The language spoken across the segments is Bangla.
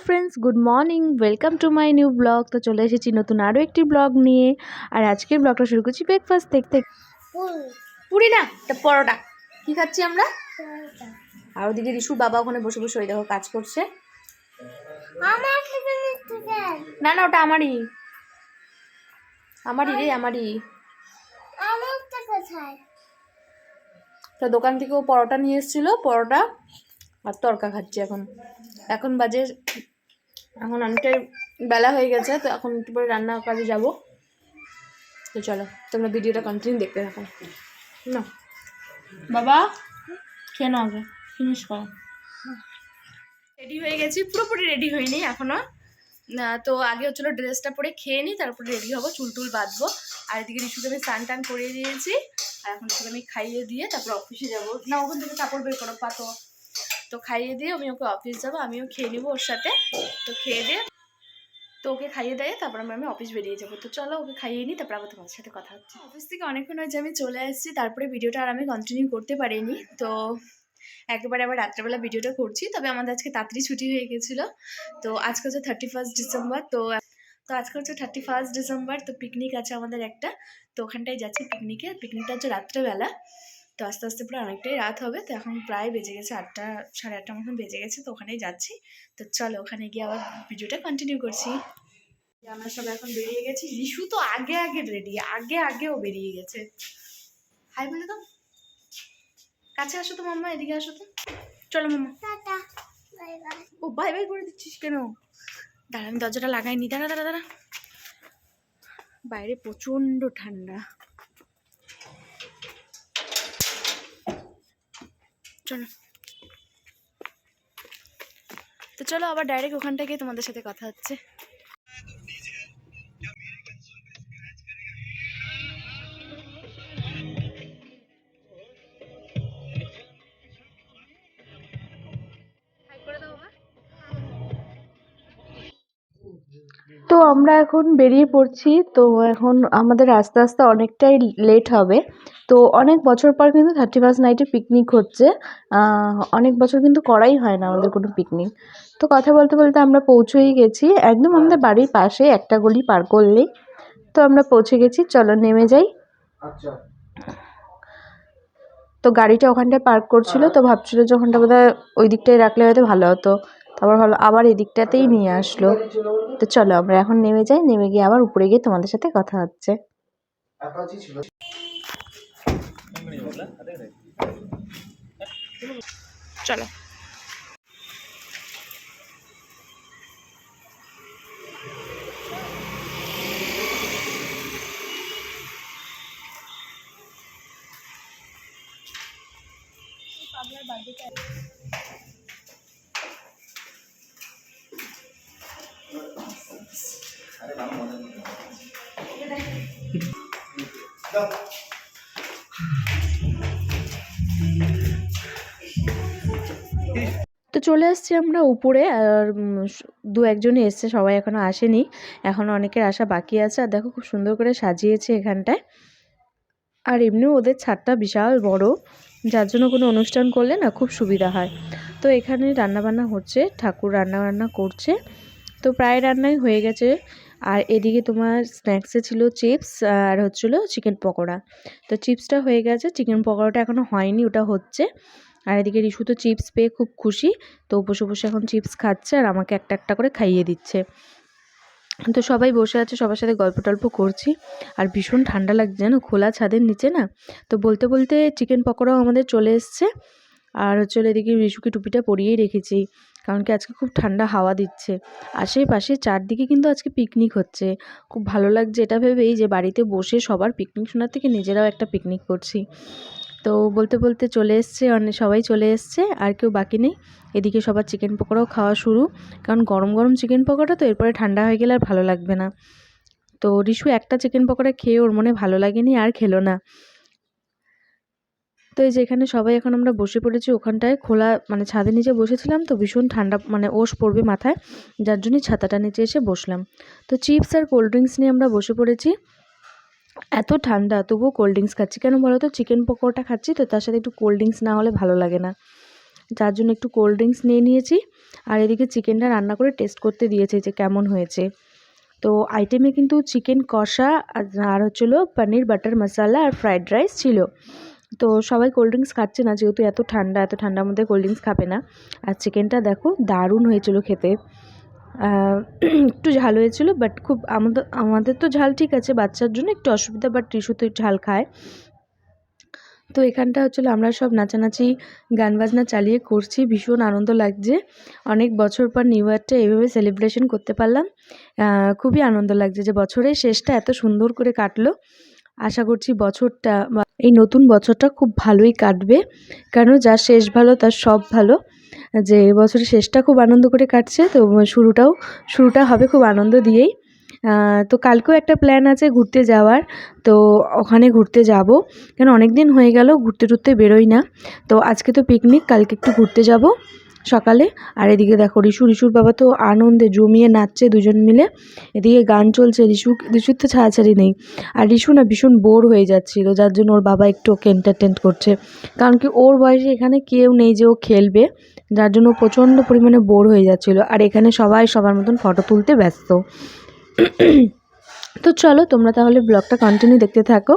Friends, good morning. Welcome to my new blog. তো চলে এসেছি নতুন আরও একটি ব্লগ নিয়ে। আর আজকের ব্লগটা শুরু করছি ব্রেকফাস্ট থেকে। পুরি না, এটা পরোটা। কি খাচ্ছি আমরা? আর ওদিকে রিশুর বাবা ওখানে বসে বসে ওই দেখো কাজ করছে। না না, ওটা আমারই রে, আমারই। তো দোকান থেকে ও পরোটা নিয়ে এসেছিলো, পরোটা আর তরকা খাচ্ছি। এখন বাজে, এখন অনেকটাই বেলা হয়ে গেছে, তো এখন একটু পরে রান্নার কাজে যাবো। তো চলো তোমরা ভিডিওটা কন্টিনিউ দেখতে থাকো। না বাবা খেয়ে নাও, আগে ফিনিশ করো। রেডি হয়ে গেছি, পুরোপুরি রেডি হয়নি এখনো। তো আগে হচ্ছিলো ড্রেসটা পরে খেয়ে নিই, তারপরে রেডি হবো, চুল টুল বাঁধবো। আর এদিকে রিশুকে আমি স্নান টান করিয়ে দিয়েছি। আর এখন রিশুকে আমি খাইয়ে দিয়ে তারপর অফিসে যাবো। না, ওখান থেকে কাপড় বের করো পাতো। তো খাইয়ে দিয়ে আমি ওকে অফিস যাবো, আমিও খেয়ে নিবো ওর সাথে। তো খেয়ে দিয়ে তো ওকে খাইয়ে দেয়, তারপর আমি অফিস বেরিয়ে যাবো। তো চলো ওকে খাইয়ে নিই, তারপর আবার তোমার সাথে কথা হচ্ছে। অফিস থেকে অনেকক্ষণ হয়েছে আমি চলে আসছি, তারপরে ভিডিওটা আর আমি কন্টিনিউ করতে পারিনি। তো একেবারে আবার রাত্রেবেলা ভিডিওটা করছি। তবে আমাদের আজকে তাড়াতাড়ি ছুটি হয়ে গেছিলো। তো আজকে হচ্ছে 31 ডিসেম্বর। তো আজকে হচ্ছে 31 ডিসেম্বর। তো পিকনিক আছে আমাদের একটা, তো ওখানটায় যাচ্ছি পিকনিকে। পিকনিকটা হচ্ছে রাত্রেবেলা। তো আস্তে আস্তে প্রায় অনেকটাই রাত হবে। তো এখন প্রায় বেজে গেছে 8টা, সাড়ে 8টার মতন বেজে গেছে। তো ওখানেই যাচ্ছি। তো চলো ওখানে গিয়ে আবার ভিডিওটা কন্টিনিউ করছি। আমরা সব এখন বেরিয়ে গেছি। রিশু তো আগে রেডি, আগেও বেরিয়ে গেছে। হাই বলে তো, কাছে আসো তো মাম্মা, এদিকে আসো তো। চলো মাম্মা। ও বাই বাই করে দিচ্ছিস কেন? দাঁড়া, আমি দরজাটা লাগাইনি। দাঁড়া। বাইরে প্রচন্ড ঠান্ডা। চলো তো চলো আবার ডাইরেক্ট ওখানটা গিয়ে তোমাদের সাথে কথা হচ্ছে। তো আমরা এখন বেরিয়ে পড়ছি। তো এখন আমাদের আস্তে আস্তে অনেকটাই লেট হবে। তো অনেক বছর পর কিন্তু 31 নাইটে পিকনিক হচ্ছে। অনেক বছর কিন্তু করাই হয় না আমাদের কোনো পিকনিক। তো কথা বলতে বলতে আমরা পৌঁছেই গেছি, একদম আমাদের বাড়ির পাশে, একটা গলি পার করলেই তো আমরা পৌঁছে গেছি। চলো নেমে যাই। তো গাড়িটা ওখানটায় পার্ক করছিল, তো ভাবছিল যে ওখানটা বোধহয় ওই দিকটায় রাখলে হয়তো ভালো হতো। তারপর ভালো আবার এই দিকটাতেই নিয়ে আসলো। তো চলো আমরা এখন নেমে যাই, নেমে গিয়ে আবার উপরে গিয়ে তোমাদের সাথে কথা হচ্ছে। চলো তো চলে আসছি আমরা উপরে। আর দু একজনই এসছে, সবাই এখনো আসেনি, এখনো অনেকের আসা বাকি আছে। আর দেখো খুব সুন্দর করে সাজিয়েছে এখানটায়। আর এমনিও ওদের ছাদটা বিশাল বড়, যার জন্য কোনো অনুষ্ঠান করলে না খুব সুবিধা হয়। তো এখানে রান্নাবান্না হচ্ছে, ঠাকুর রান্না করছে। তো প্রায় রান্নাই হয়ে গেছে। আর এদিকে তোমার স্ন্যাক্সে ছিল চিপস আর হচ্ছিলো চিকেন পকোড়া। তো চিপসটা হয়ে গেছে, চিকেন পকোড়াটা এখনও হয়নি, ওটা হচ্ছে। আর এদিকে রিশু তো চিপস পেয়ে খুব খুশি, তো বসে বসে এখন চিপস খাচ্ছে আর আমাকে একটা একটা করে খাইয়ে দিচ্ছে। তো সবাই বসে আছে, সবার সাথে গল্প টল্প করছি। আর ভীষণ ঠান্ডা লাগছে জানো, খোলা ছাদের নিচে না। তো বলতে বলতে চিকেন পকোড়াও আমাদের চলে এসছে। আর এদিকে রিশুকে টুপিটা পরিয়েই রেখেছি, কারণ কি আজকে খুব ঠান্ডা হাওয়া দিচ্ছে। আশেপাশে চারদিকে কিন্তু আজকে পিকনিক হচ্ছে। খুব ভালো লাগছে এটা ভেবেই যে বাড়িতে বসে সবার পিকনিক শোনার থেকে নিজেরাও একটা পিকনিক করছি। তো বলতে বলতে চলে এসছে, সবাই চলে এসছে, আর কেউ বাকি নেই। এদিকে সবার চিকেন পকোড়াও খাওয়া শুরু, কারণ গরম গরম চিকেন পকোড়া তো এরপরে ঠান্ডা হয়ে গেলে আর ভালো লাগবে না। তো রিশু একটা চিকেন পকোড়া খেয়ে ওর মনে ভালো লাগেনি, আর খেলো না। তো এই যে এখানে সবাই এখন আমরা বসে পড়েছি ওখানটায়, খোলা মানে ছাদের নিচে বসেছিলাম, তো ভীষণ ঠান্ডা মানে ওশ পড়বে মাথায়, যার জন্যই ছাতাটার নিচে এসে বসলাম। তো চিপস আর কোল্ড ড্রিঙ্কস নিয়ে আমরা বসে পড়েছি। এত ঠান্ডা তবুও কোল্ড ড্রিঙ্কস খাচ্ছি, কেন বলো তো? চিকেন পকোড়াটা খাচ্ছি তো, তার সাথে একটু কোল্ড ড্রিঙ্কস না হলে ভালো লাগে না। যার জন্য একটু কোল্ড ড্রিঙ্কস নিয়ে নিয়েছি। আর এদিকে চিকেনটা রান্না করে টেস্ট করতে দিয়েছে যে কেমন হয়েছে। তো আইটেমে কিন্তু চিকেন কষা আর হচ্ছিলো পনির বাটার মশালা আর ফ্রাইড রাইস ছিল। তো সবাই কোল্ড ড্রিঙ্কস খাচ্ছে না, যেহেতু এত ঠান্ডার মধ্যে কোল্ড ড্রিঙ্কস খাবে না। আর চিকেনটা দেখো দারুণ হয়েছিল খেতে, একটু ঝাল হয়েছিল, বাট খুব আমাদের তো ঝাল ঠিক আছে, বাচ্চার জন্য একটু অসুবিধা, বাট রিশু তো ঝাল খায়। তো এখানটা হচ্ছিলো আমরা সব নাচানাচি গান বাজনা চালিয়ে করছি, ভীষণ আনন্দ লাগছে। অনেক বছর পর নিউ ইয়ারটা এভাবে সেলিব্রেশন করতে পারলাম, খুবই আনন্দ লাগছে যে বছরের শেষটা এত সুন্দর করে কাটলো। আশা করছি বছরটা বা এই নতুন বছরটা খুব ভালোই কাটবে, কারণ যার শেষ ভালো তার সব ভালো। যে বছরের শেষটা খুব আনন্দ করে কাটছে, তো শুরুটা হবে খুব আনন্দ দিয়েই। তো কালকেও একটা প্ল্যান আছে ঘুরতে যাওয়ার, তো ওখানে ঘুরতে যাব, কেন অনেক দিন হয়ে গেল ঘুরতে টুরতে বেরোই না। তো আজকে তো পিকনিক, কালকে একটু ঘুরতে যাব সকালে। আর এদিকে দেখো রিশুর বাবা তো আনন্দে জমিয়ে নাচছে দুজন মিলে, এদিকে গান চলছে, রিশুর তো ছাড়াছাড়ি নেই। আর রিশু না ভীষণ বোর হয়ে যাচ্ছিল, যার জন্য ওর বাবা একটু ওকে এন্টারটেন করছে, কারণ কি ওর বয়সে এখানে কেউ নেই যে ও খেলবে, যার জন্য প্রচণ্ড পরিমাণে বোর হয়ে যাচ্ছিল। আর এখানে সবাই সবার মতন ফটো তুলতে ব্যস্ত। তো চলো তোমরা তাহলে ব্লগটা কন্টিনিউ দেখতে থাকো।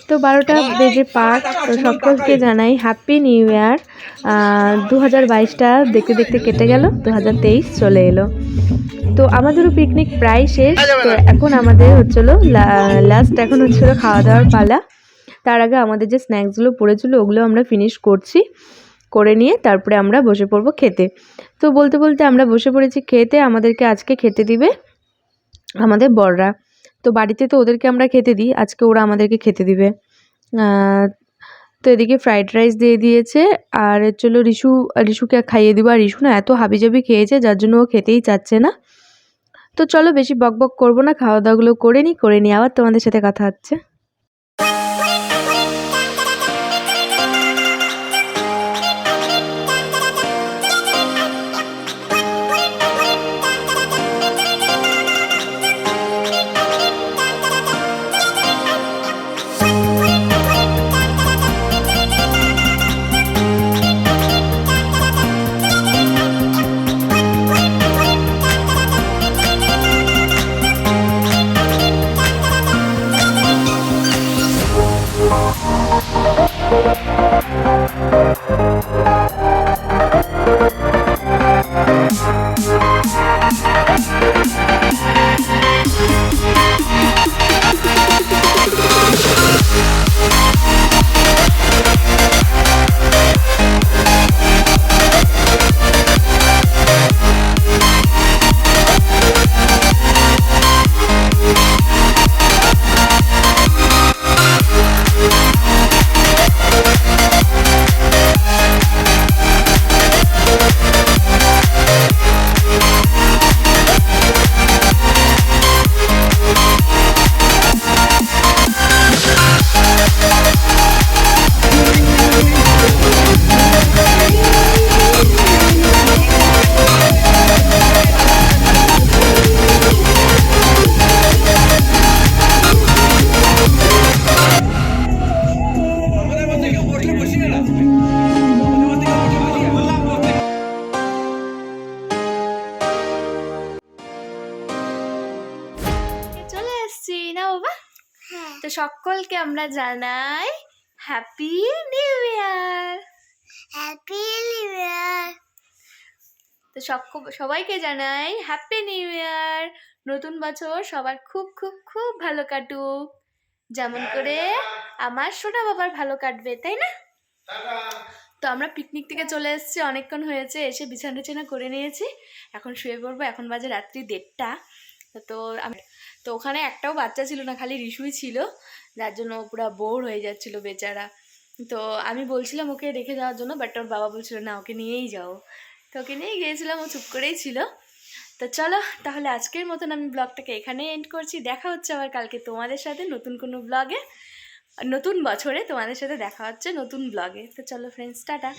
তো 12টা বেজে 5। তো সকলকে জানাই হ্যাপি নিউ ইয়ার। 2022টা দেখতে দেখতে কেটে গেল, 2023 চলে এলো। তো আমাদেরও পিকনিক প্রায় শেষ। তো এখন আমাদের হচ্ছিলো লাস্ট, এখন হচ্ছিলো খাওয়া দাওয়ার পালা। তার আগে আমাদের যে স্ন্যাক্সগুলো পড়েছিল ওগুলো আমরা ফিনিশ করে নিয়ে তারপরে আমরা বসে পড়বো খেতে। তো বলতে বলতে আমরা বসে পড়েছি খেতে। আমাদেরকে আজকে খেতে দিবে আমাদের বড়রা। তো বাড়িতে তো ওদেরকে আমরা খেতে দিই, আজকে ওরা আমাদেরকে খেতে দিবে। তো এদিকে ফ্রাইড রাইস দিয়ে দিয়েছে, আর চলো রিশুকে খাইয়ে দিব। আর রিশু না এত হাবিজাবি খেয়েছে, যার জন্য ও খেতেই চাচ্ছে না। তো চলো বেশি বকবক করবো না, খাওয়া দাওয়াগুলো করে নিই আবার তোমাদের সাথে কথা হচ্ছে। চলে এসছি না বাবা। তো সকলকে আমরা জানাই happy new year. Happy new year. তো সবাইকে জানাই হ্যাপি নিউ ইয়ার। নতুন বছর সবার খুব খুব খুব ভালো কাটুক, যেমন করে আমার সোনা বাবার ভালো কাটবে, তাই না? তো আমরা পিকনিক থেকে চলে এসেছি, অনেকক্ষণ হয়েছে, এসে বিছানা টিছানা করে নিয়েছি, এখন শুয়ে পড়বো। এখন বাজে রাত্রি 1:30। তো আমি তো ওখানে একটাও বাচ্চা ছিল না, খালি রিশুই ছিল, যার জন্য ও পুরো বোর হয়ে যাচ্ছিল বেচারা। তো আমি বলছিলাম ওকে রেখে যাওয়ার জন্য, বাট ওর বাবা বলছিল না ওকে নিয়েই যাও। তো ওকে নিয়ে গিয়েছিলাম, ও চুপ করেই ছিল। তো চলো তাহলে আজকের মতন আমি ব্লগটাকে এখানেই এন্ড করছি। দেখা হচ্ছে আবার কালকে তোমাদের সাথে নতুন কোনো ব্লগে, নতুন বছরে তোমাদের সাথে দেখা হচ্ছে নতুন ব্লগে। তো চলো ফ্রেন্ডস, টাটা।